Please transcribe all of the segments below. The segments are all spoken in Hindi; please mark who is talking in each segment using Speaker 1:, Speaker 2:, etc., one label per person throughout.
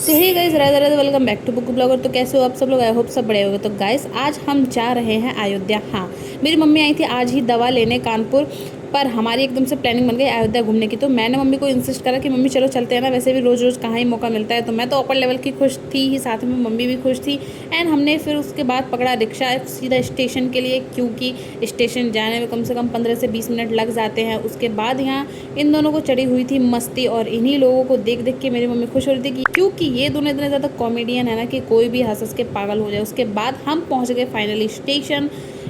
Speaker 1: So hey guys, Radhe Radhe, welcome back to book blogger. तो कैसे हो आप सब लोग? आई होप सब बड़े होंगे। तो गाइस आज हम जा रहे हैं अयोध्या। हाँ, मेरी मम्मी आई थी आज ही दवा लेने कानपुर, पर हमारी एकदम से प्लानिंग बन गई अयोध्या घूमने की। तो मैंने मम्मी को इंसिस्ट करा कि मम्मी चलो चलते हैं ना, वैसे भी रोज़ रोज़ कहाँ ही मौका मिलता है। तो मैं तो अपर लेवल की खुश थी ही, साथ में मम्मी भी खुश थी। एंड हमने फिर उसके बाद पकड़ा रिक्शा सीधा स्टेशन के लिए, क्योंकि स्टेशन जाने में कम से कम 15 से 20 मिनट लग जाते हैं। उसके बाद यहाँ इन दोनों को चढ़ी हुई थी मस्ती, और इन्हीं लोगों को देख देख के मेरी मम्मी खुश हो रही थी कि क्योंकि ये दोनों इतने ज़्यादा कॉमेडियन है ना कि कोई भी हंस हंस के पागल हो जाए। उसके बाद हम पहुँच गए फाइनली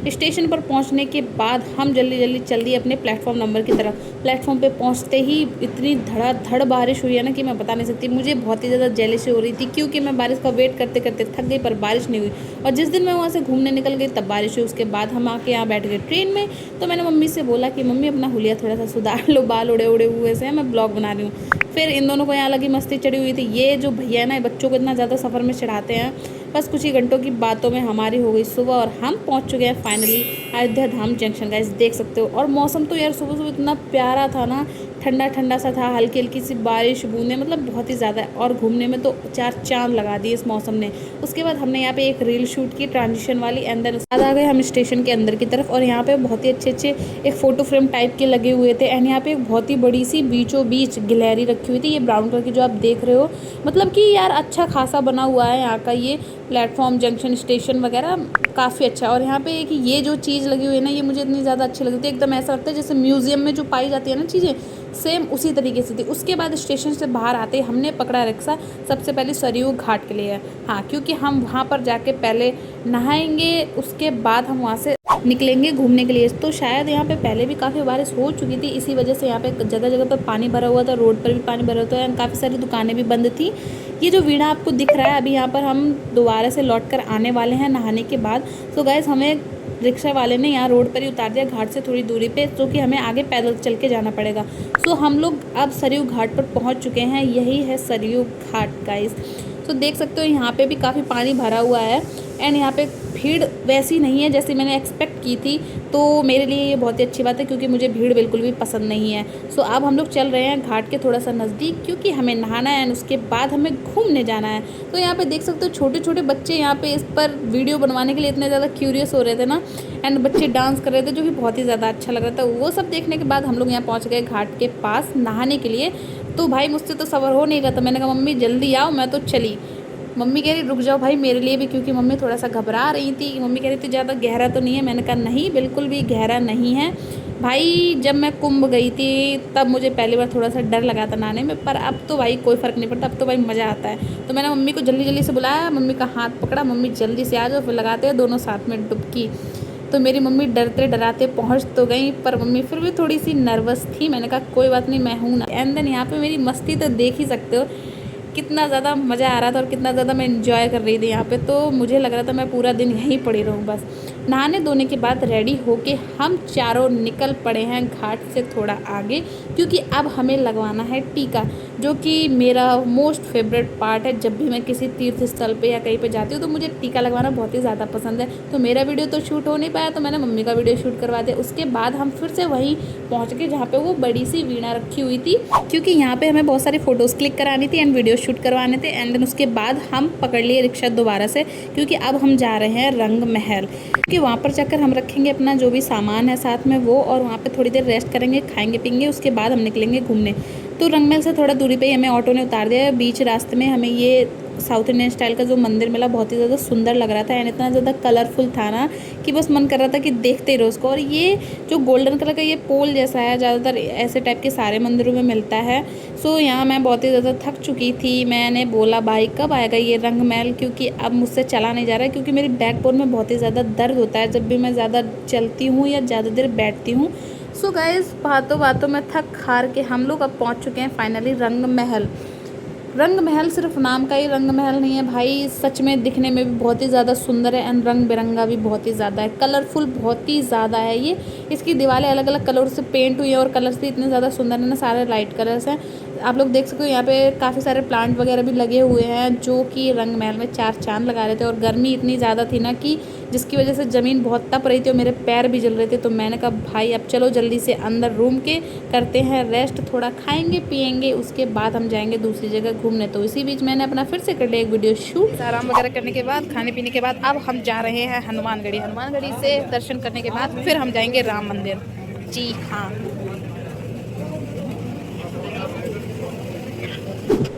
Speaker 1: स्टेशन पर पहुंचने के बाद हम जल्दी जल्दी चल दिए अपने प्लेटफॉर्म नंबर की तरफ। प्लेटफॉर्म पे पहुंचते ही इतनी धड़ाधड़ बारिश हुई है ना कि मैं बता नहीं सकती। मुझे बहुत ही ज़्यादा जेलसी हो रही थी, क्योंकि मैं बारिश का वेट करते करते थक गई, पर बारिश नहीं हुई। और जिस दिन मैं वहाँ से घूमने निकल गई तब बारिश हुई। उसके बाद हम आके यहाँ बैठ गए ट्रेन में। तो मैंने मम्मी से बोला कि मम्मी अपना हुलिया थोड़ा सा सुधार लो, बाल उड़े उड़े हुए से हैं, मैं ब्लॉग बना रही हूँ। फिर इन दोनों को यहाँ लगी मस्ती चढ़ी हुई थी। ये जो भैया है ना, बच्चों को इतना ज़्यादा सफ़र में चढ़ाते हैं। बस कुछ ही घंटों की बातों में हमारी हो गई सुबह, और हम पहुंच चुके हैं फाइनली अयोध्या धाम जंक्शन। गाइस देख सकते हो, और मौसम तो यार सुबह सुबह इतना प्यारा था ना, ठंडा ठंडा सा था, हल्की हल्की सी बारिश बूंदे, मतलब बहुत ही ज़्यादा। और घूमने में तो चार चांद लगा दिए इस मौसम ने। उसके बाद हमने यहाँ पे एक रील शूट की ट्रांजिशन वाली, एंड देन आ गए हम स्टेशन के अंदर की तरफ। और यहाँ पे बहुत ही अच्छे अच्छे एक फ़ोटो फ्रेम टाइप के लगे हुए थे। एंड यहाँ पे एक बहुत ही बड़ी सी बीचों बीच गिलहरी रखी हुई थी, ये ब्राउन कलर की जो आप देख रहे हो। मतलब कि यार अच्छा खासा बना हुआ है यहाँ का ये प्लेटफॉर्म, जंक्शन, स्टेशन वगैरह काफ़ी अच्छा। और यहाँ पे एक ये जो चीज़ लगी हुई है ना, ये मुझे इतनी ज़्यादा अच्छी लगती है। एकदम ऐसा लगता है जैसे म्यूज़ियम में जो पाई जाती है ना चीज़ें, सेम उसी तरीके से थी। उसके बाद स्टेशन से बाहर आते ही हमने पकड़ा रिक्शा सबसे पहले सरयू घाट के लिए। हाँ, क्योंकि हम वहाँ पर जाके पहले नहाएंगे, उसके बाद हम वहाँ से निकलेंगे घूमने के लिए। तो शायद यहाँ पे पहले भी काफ़ी बारिश हो चुकी थी, इसी वजह से यहाँ पे जगह जगह पर पानी भरा हुआ था, रोड पर भी पानी भरा हुआ था, एंड काफ़ी सारी दुकानें भी बंद थी। ये जो वीणा आपको दिख रहा है, अभी यहाँ पर हम दोबारा से लौट कर आने वाले हैं नहाने के बाद। तो गाइस हमें रिक्शा वाले ने यहाँ रोड पर ही उतार दिया, घाट से थोड़ी दूरी पे, जो कि हमें आगे पैदल चल के जाना पड़ेगा। सो हम लोग अब सरयू घाट पर पहुँच चुके हैं। यही है सरयू घाट गाइस। तो देख सकते हो यहाँ पे भी काफ़ी पानी भरा हुआ है, एंड यहाँ पे भीड़ वैसी नहीं है जैसी मैंने एक्सपेक्ट की थी। तो मेरे लिए ये बहुत ही अच्छी बात है, क्योंकि मुझे भीड़ बिल्कुल भी पसंद नहीं है। सो अब हम लोग चल रहे हैं घाट के थोड़ा सा नज़दीक, क्योंकि हमें नहाना है, एंड उसके बाद हमें घूमने जाना है। तो यहाँ पे देख सकते हो छोटे छोटे बच्चे यहाँ पे इस पर वीडियो बनवाने के लिए इतने ज़्यादा क्यूरियस हो रहे थे ना, एंड बच्चे डांस कर रहे थे, जो कि बहुत ही ज़्यादा अच्छा लग रहा था। वो सब देखने के बाद हम लोग यहाँ पहुँच गए घाट के पास नहाने के लिए। तो भाई मुझसे तो सबर हो नहीं रहा था, मैंने कहा मम्मी जल्दी आओ, मैं तो चली। मम्मी कह रही रुक जाओ भाई मेरे लिए भी, क्योंकि मम्मी थोड़ा सा घबरा रही थी। मम्मी कह रही थी ज़्यादा गहरा तो नहीं है? मैंने कहा नहीं, बिल्कुल भी गहरा नहीं है भाई। जब मैं कुंभ गई थी तब मुझे पहली बार थोड़ा सा डर लगा था नहाने में, पर अब तो भाई कोई फ़र्क नहीं पड़ता, अब तो भाई मज़ा आता है। तो मैंने मम्मी को जल्दी जल्दी से बुलाया, मम्मी का हाथ पकड़ा, मम्मी जल्दी से आ जाओ, फिर लगाते हैं दोनों साथ में डुबकी। तो मेरी मम्मी डरते डराते पहुंच तो गई, पर मम्मी फिर भी थोड़ी सी नर्वस थी। मैंने कहा कोई बात नहीं, मैं हूँ ना। एंड देन यहाँ पे मेरी मस्ती तो देख ही सकते हो, कितना ज़्यादा मज़ा आ रहा था और कितना ज़्यादा मैं इन्जॉय कर रही थी यहाँ पे। तो मुझे लग रहा था मैं पूरा दिन यहीं पड़ी रहूँ बस। नहाने धोने के बाद रेडी होके हम चारों निकल पड़े हैं घाट से थोड़ा आगे, क्योंकि अब हमें लगवाना है टीका, जो कि मेरा मोस्ट फेवरेट पार्ट है। जब भी मैं किसी तीर्थ स्थल पे या कहीं पे जाती हूँ तो मुझे टीका लगवाना बहुत ही ज़्यादा पसंद है। तो मेरा वीडियो तो शूट हो नहीं पाया, तो मैंने मम्मी का वीडियो शूट करवा दिया। उसके बाद हम फिर से वहीं पहुँच गए जहाँ पे वो बड़ी सी वीणा रखी हुई थी, क्योंकि यहाँ पे हमें बहुत सारी फ़ोटोज़ क्लिक करानी थी एंड वीडियो शूट करवाने थे। एंड देन उसके बाद हम पकड़ लिए रिक्शा दोबारा से, क्योंकि अब हम जा रहे हैं रंग महल, क्योंकि वहाँ पर जाकर हम रखेंगे अपना जो भी सामान है साथ में वो, और वहाँ पे थोड़ी देर रेस्ट करेंगे, खाएंगे पीएंगे, उसके बाद हम निकलेंगे घूमने। तो रंग महल से थोड़ा दूरी पे ही हमें ऑटो ने उतार दिया। बीच रास्ते में हमें ये साउथ इंडियन स्टाइल का जो मंदिर मिला, बहुत ही ज़्यादा सुंदर लग रहा था, एंड इतना ज़्यादा कलरफुल था ना कि बस मन कर रहा था कि देखते ही रहो उसको। और ये जो गोल्डन कलर का ये पोल जैसा है, ज़्यादातर ऐसे टाइप के सारे मंदिरों में मिलता है। सो यहाँ मैं बहुत ही ज़्यादा थक चुकी थी। मैंने बोला भाई कब आएगा ये रंग महल, क्योंकि अब मुझसे चला नहीं जा रहा है, क्योंकि मेरी बैकबोन में बहुत ही ज़्यादा दर्द होता है जब भी मैं ज़्यादा चलती हूँ या ज़्यादा देर बैठती हूँ। सो गाइस बातों बातों में थक हार के हम लोग अब पहुँच चुके हैं फाइनली रंग महल। रंग महल सिर्फ नाम का ही रंग महल नहीं है भाई, सच में दिखने में भी बहुत ही ज़्यादा सुंदर है, एंड रंग बिरंगा भी बहुत ही ज़्यादा है, कलरफुल बहुत ही ज़्यादा है ये। इसकी दीवारें अलग अलग कलर से पेंट हुई है, और कलर्स भी इतने ज़्यादा सुंदर है ना, सारे लाइट कलर्स हैं। आप लोग देख सकते हो यहाँ पे काफ़ी सारे प्लांट वगैरह भी लगे हुए हैं जो कि रंग महल में चार चांद लगा रहे थे। और गर्मी इतनी ज़्यादा थी ना कि जिसकी वजह से ज़मीन बहुत तप रही थी और मेरे पैर भी जल रहे थे। तो मैंने कहा भाई अब चलो जल्दी से अंदर रूम के करते हैं रेस्ट, थोड़ा खाएंगे पिएंगे, उसके बाद हम जाएंगे दूसरी जगह घूमने। तो इसी बीच मैंने अपना फिर से कर लिया एक वीडियो शूट। आराम वगैरह करने के बाद, खाने पीने के बाद अब हम जा रहे हैं हनुमानगढ़ी। हनुमानगढ़ी से दर्शन करने के बाद फिर हम जाएंगे राम मंदिर। जी हाँ।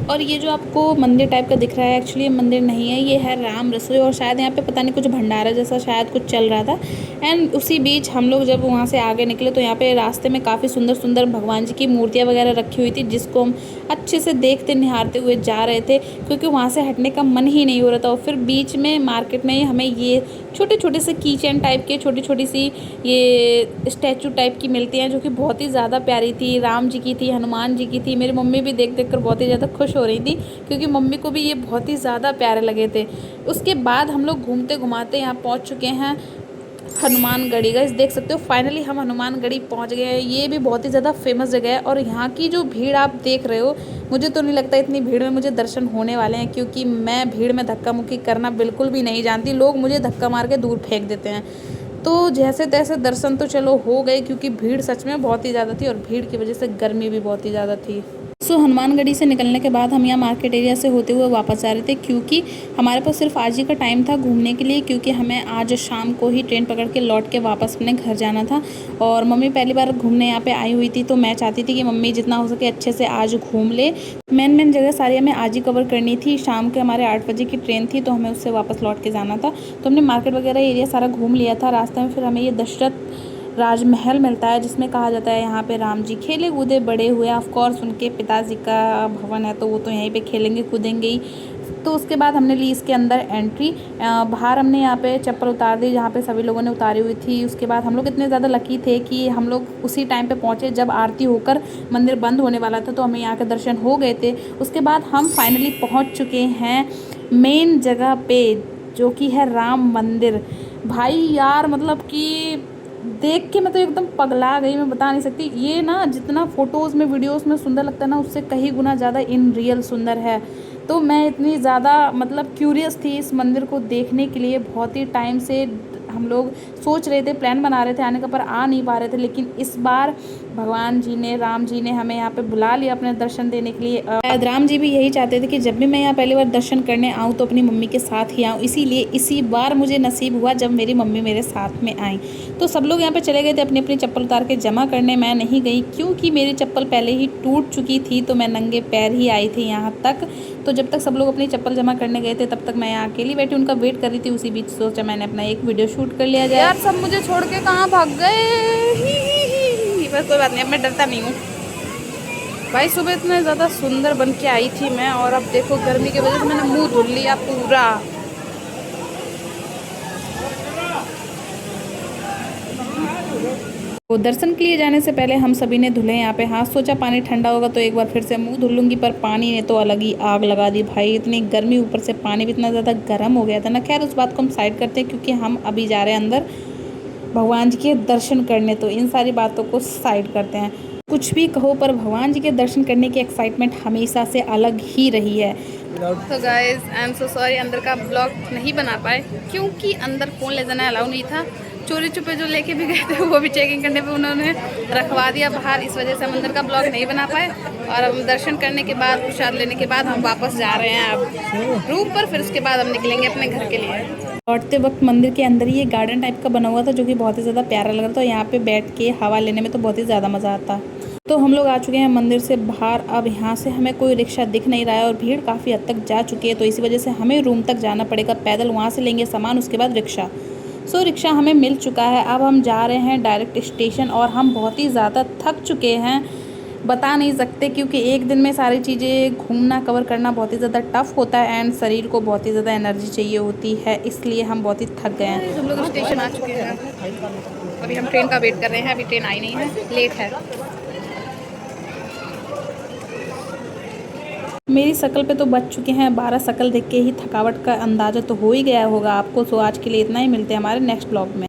Speaker 1: और ये जो आपको मंदिर टाइप का दिख रहा है एक्चुअली ये मंदिर नहीं है, ये है राम रसोई। और शायद यहाँ पे पता नहीं कुछ भंडारा जैसा शायद कुछ चल रहा था। एंड उसी बीच हम लोग जब वहाँ से आगे निकले तो यहाँ पे रास्ते में काफ़ी सुंदर सुंदर भगवान जी की मूर्तियाँ वगैरह रखी हुई थी, जिसको हम अच्छे से देखते निहारते हुए जा रहे थे क्योंकि वहाँ से हटने का मन ही नहीं हो रहा था। और फिर बीच में मार्केट में हमें ये छोटे छोटे से कीचेन टाइप के छोटी छोटी सी ये स्टैचू टाइप की मिलती हैं जो कि बहुत ही ज़्यादा प्यारी थी। राम जी की थी, हनुमान जी की थी। मेरी मम्मी भी देख देख कर बहुत ही ज़्यादा खुश हो रही थी क्योंकि मम्मी को भी ये बहुत ही ज़्यादा प्यारे लगे थे। उसके बाद हम लोग घूमते घुमाते यहाँ पहुँच चुके हैं हनुमानगढ़ी। गाइस देख सकते हो फाइनली हम हनुमानगढ़ी पहुँच गए हैं। ये भी बहुत ही ज़्यादा फेमस जगह है और यहाँ की जो भीड़ आप देख रहे हो, मुझे तो नहीं लगता इतनी भीड़ में मुझे दर्शन होने वाले हैं क्योंकि मैं भीड़ में धक्का मुक्की करना बिल्कुल भी नहीं जानती। लोग मुझे धक्का मार के दूर फेंक देते हैं। तो जैसे तैसे दर्शन तो चलो हो गए क्योंकि भीड़ सच में बहुत ही ज़्यादा थी और भीड़ की वजह से गर्मी भी बहुत ही ज़्यादा थी। हनुमानगढ़ी से निकलने के बाद हम यहाँ मार्केट एरिया से होते हुए वापस आ रहे थे क्योंकि हमारे पास सिर्फ आज ही का टाइम था घूमने के लिए, क्योंकि हमें आज शाम को ही ट्रेन पकड़ के लौट के वापस अपने घर जाना था। और मम्मी पहली बार घूमने यहाँ पे आई हुई थी तो मैं चाहती थी कि मम्मी जितना हो सके अच्छे से आज घूम ले। मेन जगह सारी हमें आज ही कवर करनी थी। शाम के हमारे 8 बजे की ट्रेन थी तो हमें उससे वापस लौट के जाना था। तो हमने मार्केट वगैरह एरिया सारा घूम लिया था। रास्ते में फिर हमें ये दशरथ राजमहल मिलता है जिसमें कहा जाता है यहाँ पे राम जी खेले कूदे बड़े हुए। ऑफ कोर्स उनके पिताजी का भवन है तो वो तो यहीं पे खेलेंगे कूदेंगे ही। तो उसके बाद हमने ली इसके अंदर एंट्री। बाहर हमने यहाँ पे चप्पल उतार दी जहाँ पे सभी लोगों ने उतारी हुई थी। उसके बाद हम लोग इतने ज़्यादा लकी थे कि हम लोग उसी टाइम पे पहुँचे जब आरती होकर मंदिर बंद होने वाला था, तो हमें यहाँ के दर्शन हो गए थे। उसके बाद हम फाइनली पहुँच चुके हैं मेन जगह पे जो कि है राम मंदिर। भाई यार मतलब कि देख के मैं तो एकदम पगला गई, मैं बता नहीं सकती। ये ना जितना फ़ोटोज़ में वीडियोस में सुंदर लगता है ना उससे कहीं गुना ज़्यादा इन रियल सुंदर है। तो मैं इतनी ज़्यादा मतलब क्यूरियस थी इस मंदिर को देखने के लिए। बहुत ही टाइम से हम लोग सोच रहे थे, प्लान बना रहे थे आने का, पर आ नहीं पा रहे थे। लेकिन इस बार भगवान जी ने, राम जी ने हमें यहाँ पे बुला लिया अपने दर्शन देने के लिए। शायद राम जी भी यही चाहते थे कि जब भी मैं यहाँ पहली बार दर्शन करने आऊँ तो अपनी मम्मी के साथ ही आऊँ, इसीलिए इसी बार मुझे नसीब हुआ जब मेरी मम्मी मेरे साथ में आई। तो सब लोग यहाँ पे चले गए थे अपनी अपनी चप्पल उतार के जमा करने। मैं नहीं गई क्योंकि मेरी चप्पल पहले ही टूट चुकी थी, तो मैं नंगे पैर ही आई थी यहाँ तक। तो जब तक सब लोग अपनी चप्पल जमा करने गए थे तब तक मैं यहाँ अकेली बैठी उनका वेट कर रही थी। उसी बीच सोचा मैंने अपना एक वीडियो शूट कर लिया जाए। यार सब मुझे छोड़ के कहाँ भाग गए। बस कोई बात नहीं, अब मैं डरता नहीं हूँ। भाई सुबह इतने ज़्यादा सुंदर बन के आई थी मैं, और अब देखो गर्मी की वजह से मैंने मुंह धुल लिया पूरा। तो दर्शन के लिए जाने से पहले हम सभी ने धुले यहाँ पे हाथ। सोचा पानी ठंडा होगा तो एक बार फिर से मुंह धुल लूँगी, पर पानी ने तो अलग ही आग लगा दी भाई। इतनी गर्मी, ऊपर से पानी भी इतना ज़्यादा गर्म हो गया था ना। खैर उस बात को हम साइड करते हैं क्योंकि हम अभी जा रहे हैं अंदर भगवान जी के दर्शन करने, तो इन सारी बातों को साइड करते हैं। कुछ भी कहो पर भगवान जी के दर्शन करने की एक्साइटमेंट हमेशा से अलग ही रही है। तो guys I am so sorry, अंदर का ब्लॉग नहीं बना पाए क्योंकि अंदर फ़ोन ले जाना अलाउ नहीं था। चोरी छुपे जो लेके भी गए थे वो भी चेकिंग करने पे उन्होंने रखवा दिया बाहर, इस वजह से हम अंदर का ब्लॉग नहीं बना पाए। और अब दर्शन करने के बाद, प्रसाद लेने के बाद हम वापस जा रहे हैं अब रूम पर। फिर उसके बाद हम निकलेंगे अपने घर के लिए। लौटते वक्त मंदिर के अंदर ही एक गार्डन टाइप का बना हुआ था जो कि बहुत ही ज़्यादा प्यारा लग रहा था। यहाँ पे बैठ के हवा लेने में तो बहुत ही ज़्यादा मज़ा आता। तो हम लोग आ चुके हैं मंदिर से बाहर। अब यहाँ से हमें कोई रिक्शा दिख नहीं रहा है और भीड़ काफ़ी हद तक जा चुकी है, तो इसी वजह से हमें रूम तक जाना पड़ेगा पैदल। वहाँ से लेंगे सामान, उसके बाद रिक्शा। सो रिक्शा हमें मिल चुका है। अब हम जा रहे हैं डायरेक्ट स्टेशन और हम बहुत ही ज़्यादा थक चुके हैं, बता नहीं सकते, क्योंकि एक दिन में सारी चीज़ें घूमना कवर करना बहुत ही ज़्यादा टफ होता है एंड शरीर को बहुत ही ज़्यादा एनर्जी चाहिए होती है, इसलिए हम बहुत ही थक गए हैं। हम लोग स्टेशन आ चुके हैं, अभी हम ट्रेन का वेट कर रहे हैं। अभी ट्रेन आई नहीं है, लेट है। मेरी शक्ल पे तो बच चुके हैं 12। शक्ल देख के ही थकावट का अंदाज़ा तो हो ही गया होगा आपको। सो आज के लिए इतना ही, मिलते हैं हमारे नेक्स्ट ब्लॉग में।